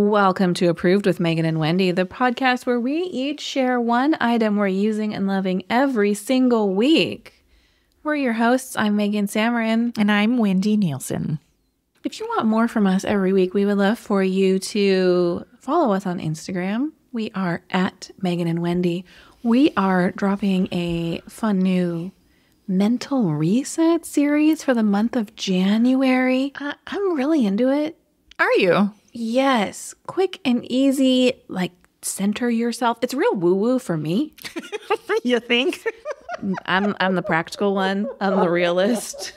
Welcome to Approved with Megan and Wendy, the podcast where we each share one item we're using and loving every single week. We're your hosts. I'm Megan Samarin. And I'm Wendy Nielsen. If you want more from us every week, we would love for you to follow us on Instagram. We are at Megan and Wendy. We are dropping a fun new mental reset series for the month of January. I'm really into it. Are you? Yes. Quick and easy, like center yourself. It's real woo-woo for me. You think? I'm the practical one. I'm the realist.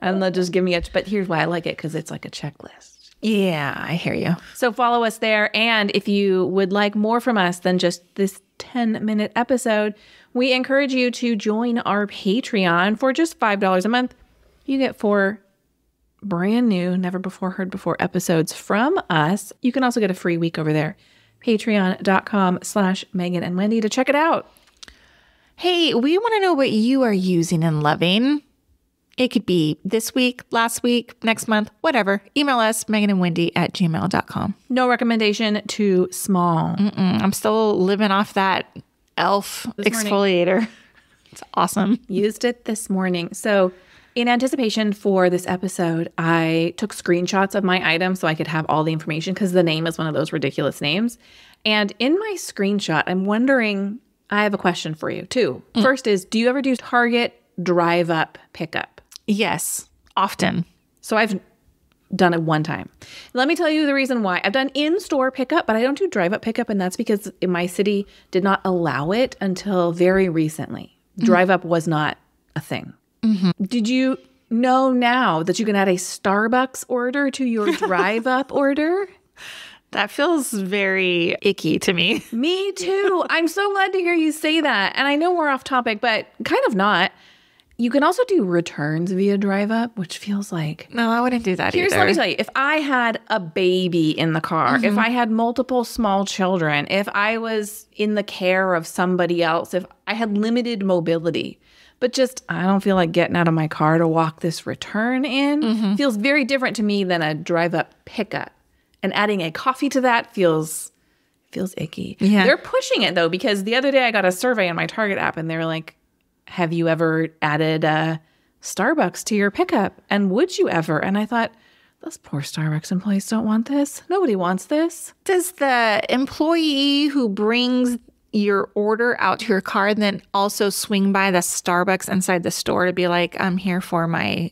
I'm the just give me a, but here's why I like it, because it's like a checklist. Yeah, I hear you. So follow us there. And if you would like more from us than just this 10-minute episode, we encourage you to join our Patreon for just $5 a month. You get 4 brand new, never before heard before episodes from us. You can also get a free week over there. Patreon.com/Megan and Wendy to check it out. Hey, we want to know what you are using and loving. It could be this week, last week, next month, whatever. Email us, meganandwendy@gmail.com. No recommendation too small. I'm still living off that e.l.f. exfoliator. It's awesome. Used it this morning. So in anticipation for this episode, I took screenshots of my item so I could have all the information, because the name is one of those ridiculous names. And in my screenshot, I'm wondering, I have a question for you too. First is, do you ever do Target drive-up pickup? Yes, often. So I've done it one time. Let me tell you the reason why. I've done in-store pickup, but I don't do drive-up pickup, and that's because my city did not allow it until very recently. Drive-up was not a thing. Did you know now that you can add a Starbucks order to your drive-up order? That feels very icky to me. Me too. I'm so glad to hear you say that. And I know we're off topic, but kind of not. You can also do returns via drive-up, which feels like... No, I wouldn't do that either. Let me tell you. If I had a baby in the car, if I had multiple small children, if I was in the care of somebody else, if I had limited mobility... But just, I don't feel like getting out of my car to walk this return in. Feels very different to me than a drive-up pickup. And adding a coffee to that feels icky. Yeah. They're pushing it, though, because the other day I got a survey on my Target app, and they were like, have you ever added Starbucks to your pickup? And would you ever? And I thought, those poor Starbucks employees don't want this. Nobody wants this. Does the employee who brings your order out to your car then also swing by the Starbucks inside the store to be like, I'm here for my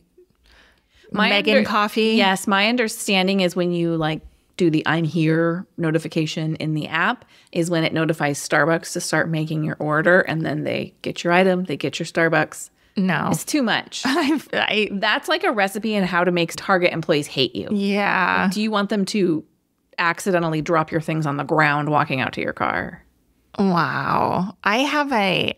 Megan coffee? Yes, my understanding is when you like do the I'm here notification in the app is when it notifies Starbucks to start making your order, and then they get your item, they get your Starbucks. No. It's too much. That's like a recipe on how to make Target employees hate you. Yeah. Do you want them to accidentally drop your things on the ground walking out to your car? Wow. I have a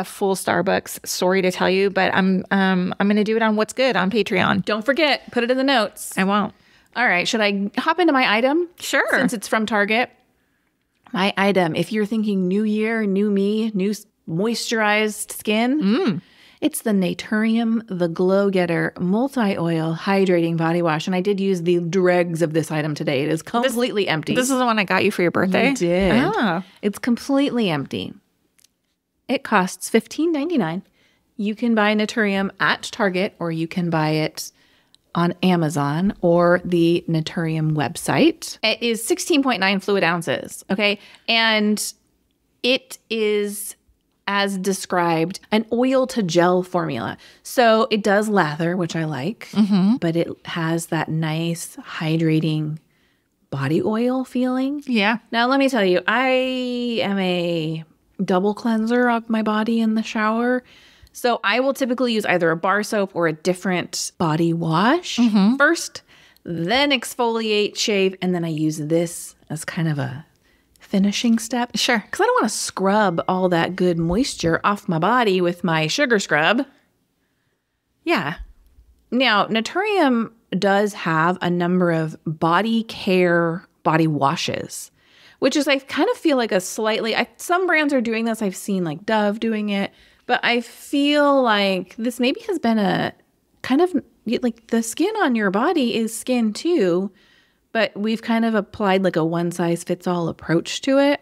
full Starbucks, sorry to tell you, but I'm going to do it on What's Good on Patreon. Don't forget, put it in the notes. I won't. All right, should I hop into my item? Sure. Since it's from Target. My item, if you're thinking new year, new me, new moisturized skin, it's the Naturium The Glow Getter Multi-Oil Hydrating Body Wash. And I did use the dregs of this item today. It is completely empty. This is the one I got you for your birthday? You did. Ah. It's completely empty. It costs $15.99. You can buy Naturium at Target, or you can buy it on Amazon or the Naturium website. It is 16.9 fluid ounces, okay? And it is, as described, an oil to gel formula. So it does lather, which I like, but it has that nice hydrating body oil feeling. Yeah. Now, let me tell you, I am a double cleanser of my body in the shower. So I will typically use either a bar soap or a different body wash first, then exfoliate, shave, and then I use this as kind of a finishing step. Sure. Because I don't want to scrub all that good moisture off my body with my sugar scrub. Yeah. Now, Naturium does have a number of body care body washes, which is, I kind of feel like a slightly, some brands are doing this. I've seen like Dove doing it. But I feel like this maybe has been a kind of like the skin on your body is skin too, but we've kind of applied like a one-size-fits-all approach to it.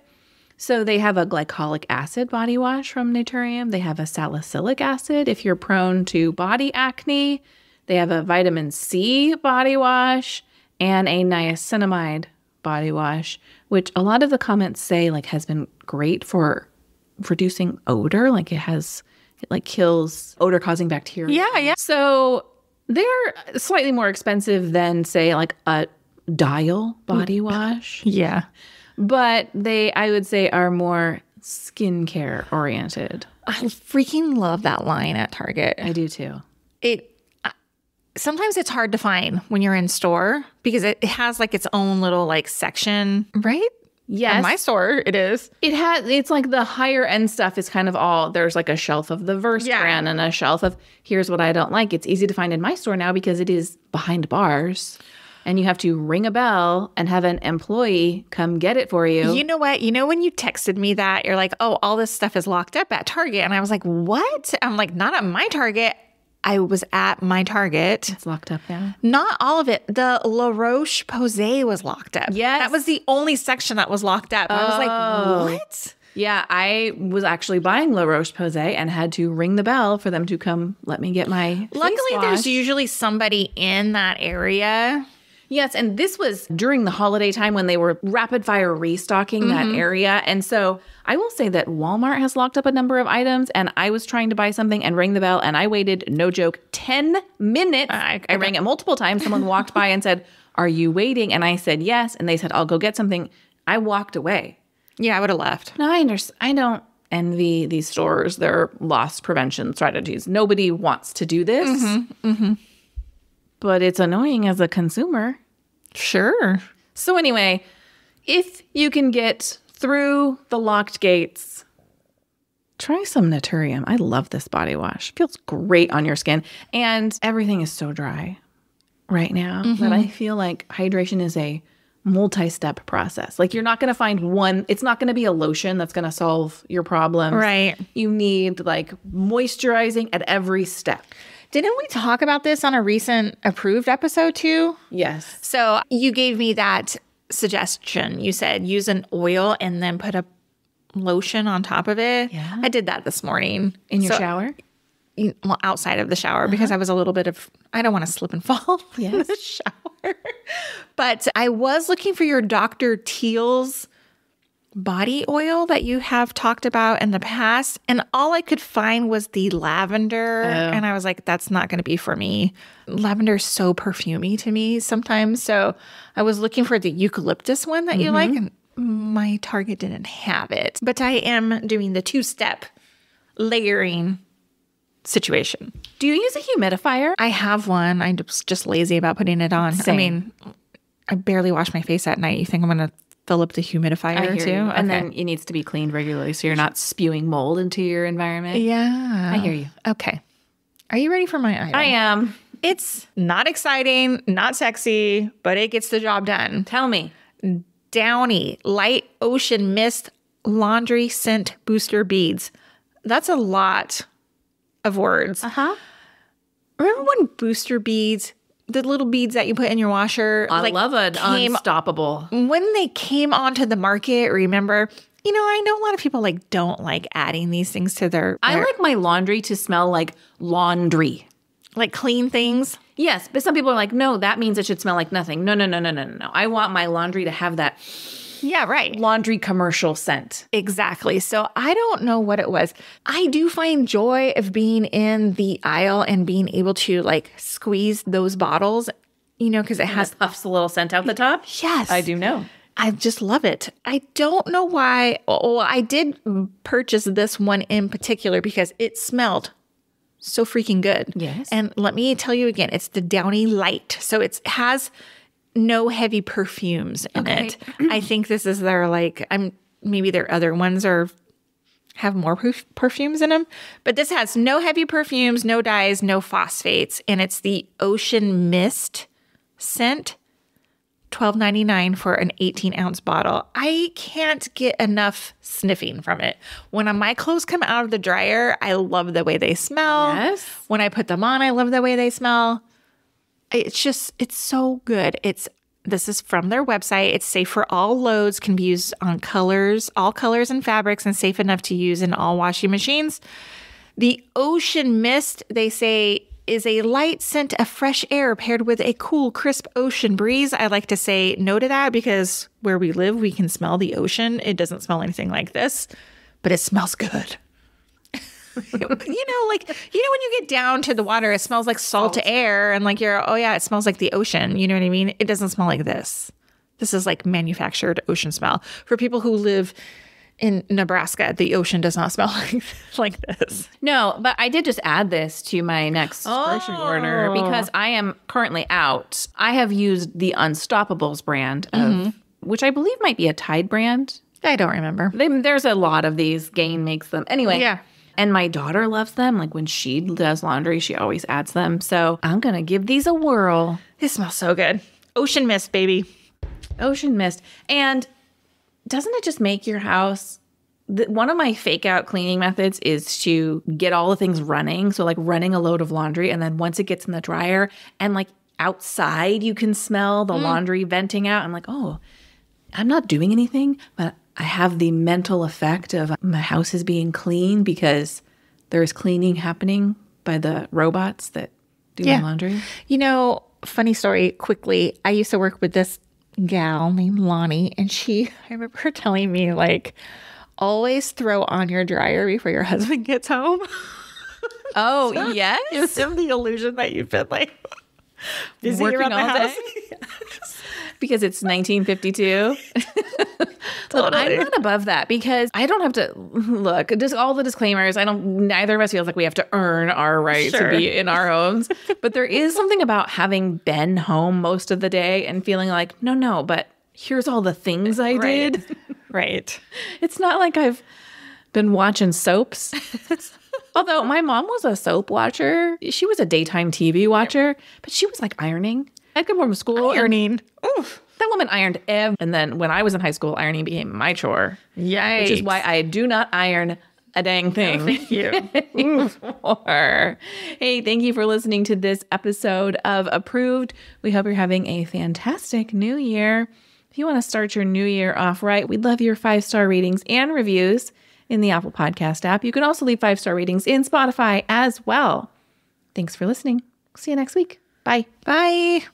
So they have a glycolic acid body wash from Naturium. They have a salicylic acid if you're prone to body acne. They have a vitamin C body wash and a niacinamide body wash, which a lot of the comments say like has been great for reducing odor. Like it like kills odor causing bacteria. Yeah. So they're slightly more expensive than say like a Dial body wash. Yeah. But I would say, are more skincare oriented. I freaking love that line at Target. I do too. Sometimes it's hard to find when you're in store because it has like its own little like section, right? Yes. In my store, it is. It's like the higher end stuff is kind of all, there's like a shelf of the Verse brand and a shelf of here's what I don't like. It's easy to find in my store now because it is behind bars. And you have to ring a bell and have an employee come get it for you. You know what? You know when you texted me that, you're like, oh, all this stuff is locked up at Target. And I was like, what? I'm like, not at my Target. I was at my Target. It's locked up now. Not all of it. The La Roche-Posay was locked up. Yes. That was the only section that was locked up. I was like, what? Yeah, I was actually buying La Roche-Posay and had to ring the bell for them to come let me get my Luckily, face wash. there's usually somebody in that area. Yes, and this was during the holiday time when they were rapid fire restocking that area. And so I will say that Walmart has locked up a number of items, and I was trying to buy something and ring the bell, and I waited, no joke, 10 minutes. I rang it multiple times. Someone walked by and said, are you waiting? And I said, yes. And they said, I'll go get something. I walked away. Yeah, I would have left. No, I understand. I don't envy these stores, their loss prevention strategies. Nobody wants to do this. But it's annoying as a consumer. Sure. So anyway, if you can get through the locked gates, try some Naturium. I love this body wash. Feels great on your skin. And everything is so dry right now that I feel like hydration is a multi-step process. Like you're not going to find one, it's not going to be a lotion that's going to solve your problems. Right. You need like moisturizing at every step. Didn't we talk about this on a recent approved episode too? Yes. So you gave me that suggestion. You said use an oil and then put a lotion on top of it. Yeah. I did that this morning. In your shower? Well, outside of the shower because I was a little bit of, I don't want to slip and fall in the shower. But I was looking for your Dr. Teal's body oil that you have talked about in the past. And all I could find was the lavender. And I was like, that's not going to be for me. Lavender is so perfumey to me sometimes. So I was looking for the eucalyptus one that you like. And my Target didn't have it. But I am doing the 2-step layering situation. Do you use a humidifier? I have one. I'm just lazy about putting it on. Same. I mean, I barely wash my face at night. You think I'm going to fill up the humidifier too? You. And Okay. then it needs to be cleaned regularly so you're not spewing mold into your environment. Yeah. I hear you. Okay. Are you ready for my item? I am. It's not exciting, not sexy, but it gets the job done. Tell me. Downy Light Ocean Mist Laundry Scent Booster Beads. That's a lot of words. Uh-huh. Remember when booster beads, the little beads that you put in your washer? I love it. Unstoppable. When they came onto the market, remember, I know a lot of people don't like adding these things to their I like my laundry to smell like laundry. like clean things. Yes, but some people are like, no, that means it should smell like nothing. No. I want my laundry to have that Yeah, right. laundry commercial scent. Exactly. So I don't know what it was. I do find joy of being in the aisle and being able to squeeze those bottles, because it has Puffs a little scent out the top. Yes. I do know. I just love it. I don't know why. Well, I did purchase this one in particular because it smelled so freaking good. Yes. And let me tell you again, it's the Downy Light. So it has no heavy perfumes in it. I think this is their maybe their other ones have more perfumes in them, but this has no heavy perfumes, no dyes, no phosphates, and it's the Ocean Mist scent. $12.99 for an 18-ounce bottle. I can't get enough sniffing from it. When my clothes come out of the dryer, I love the way they smell. Yes. When I put them on, I love the way they smell. It's so good. It's This is from their website. It's safe for all loads, can be used on all colors and fabrics, and safe enough to use in all washing machines. The Ocean Mist, they say, is a light scent of fresh air paired with a cool, crisp ocean breeze. I like to say no to that because where we live, we can smell the ocean. It doesn't smell anything like this, but it smells good. When you get down to the water, it smells like salt air and like it smells like the ocean. You know what I mean? It doesn't smell like this. This is like manufactured ocean smell. For people who live in Nebraska, the ocean does not smell like this. No, but I did just add this to my next grocery order because I am currently out. I have used the Unstoppables brand, which I believe might be a Tide brand. I don't remember. There's a lot of these. Gain makes them. Anyway. Yeah. And my daughter loves them. Like when she does laundry, she always adds them. So I'm going to give these a whirl. They smell so good. Ocean Mist, baby. Ocean Mist. And doesn't it just make your house... One of my fake out cleaning methods is to get all the things running. So like running a load of laundry. And then once it gets in the dryer and like outside, you can smell the laundry venting out. I'm like, oh, I'm not doing anything, but I have the mental effect of my house is being clean because there is cleaning happening by the robots that do my laundry. You know, funny story quickly. I used to work with this gal named Lonnie, and I remember her telling me, like, always throw on your dryer before your husband gets home. Oh, so yes? Gives him the illusion that you've been, like, busy working around the all house. day. Because it's 1952. Totally. I'm not above that because I don't have to look. Just all the disclaimers. Neither of us feels like we have to earn our right to be in our homes. But there is something about having been home most of the day and feeling like, no, but here's all the things I did. Right. It's not like I've been watching soaps. Although my mom was a soap watcher. She was a daytime TV watcher, but she was like ironing. I'd come home from school. Ironing. Oof. That woman ironed and then when I was in high school, ironing became my chore. Yikes. Which is why I do not iron a dang thing. Oh, thank you. Anymore. Hey, thank you for listening to this episode of Approved. We hope you're having a fantastic new year. If you want to start your new year off right, we'd love your 5-star ratings and reviews in the Apple Podcast app. You can also leave 5-star ratings in Spotify as well. Thanks for listening. See you next week. Bye. Bye.